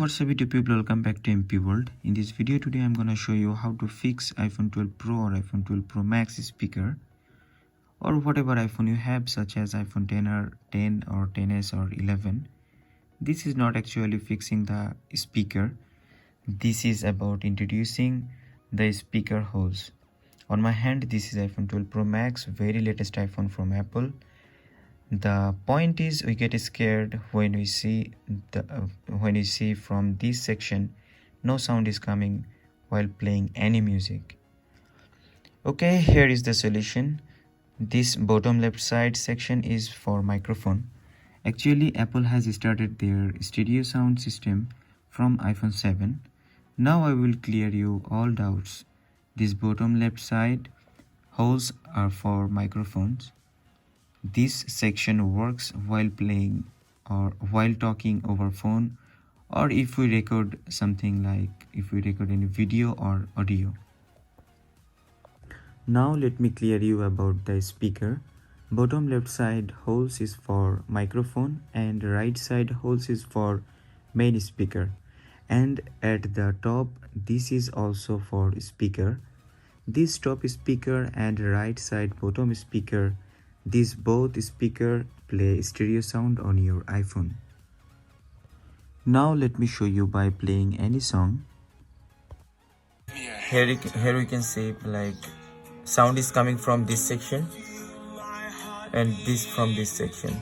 What's up YouTube people, welcome back to MP World. In this video today I'm gonna show you how to fix iPhone 12 Pro or iPhone 12 Pro Max speaker or whatever iPhone you have, such as iPhone 10 or 10 or 10s or 11. This is not actually fixing the speaker. This is about introducing the speaker holes. On my hand, this is iPhone 12 Pro Max, very latest iPhone from Apple. The point is, we get scared when we see from this section no sound is coming while playing any music. Okay, here is the solution. This bottom left side section is for microphone. Actually, Apple has started their stereo sound system from iPhone 7. Now I will clear you all doubts. This bottom left side holes are for microphones. This section works while playing or while talking over phone, or if we record something, like if we record any video or audio. Now let me clear you about the speaker. Bottom left side holes is for microphone and right side holes is for main speaker, and at the top this is also for speaker. This top speaker and right side bottom speaker, these both speaker play stereo sound on your iPhone. Now let me show you by playing any song. Here we can see like sound is coming from this section and this from this section.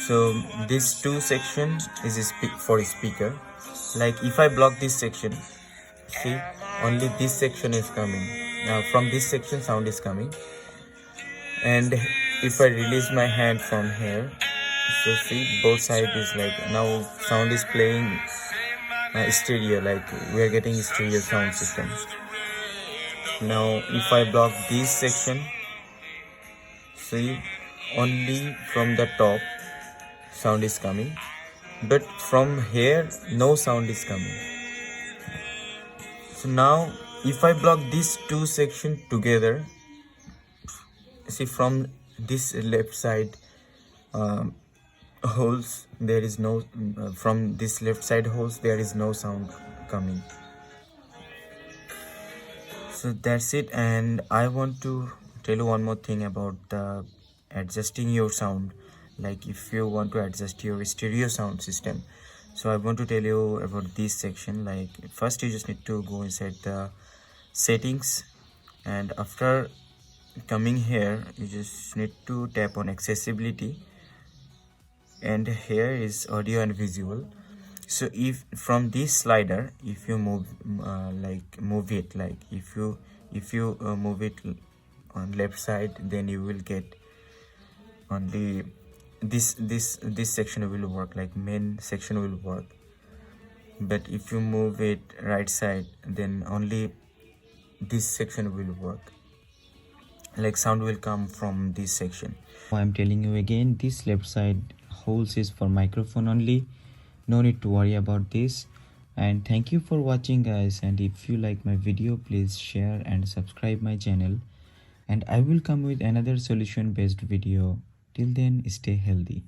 So this two section is for speaker. Like if I block this section, see, only this section is coming. Now from this section sound is coming. And if I release my hand from here, so see, both sides is like now sound is playing stereo, like we are getting stereo sound system. Now if I block this section, see, only from the top sound is coming, but from here no sound is coming. So now if I block these two sections together, see, from this left side holes there is no from this left side holes there is no sound coming. So that's it. And I want to tell you one more thing about the adjusting your sound. Like if you want to adjust your stereo sound system, so I want to tell you about this section. Like first you just need to go inside the settings, and after coming here you just need to tap on accessibility, and here is audio and visual. So if from this slider, if you move move it, like if you move it on left side, then you will get only this section will work, like main section will work. But if you move it right side, then only this section will work, like sound will come from this section. I'm telling you again, this left side holes is for microphone only. No need to worry about this. And thank you for watching, guys. And if you like my video, please share and subscribe my channel, and I will come with another solution based video. Till then, stay healthy.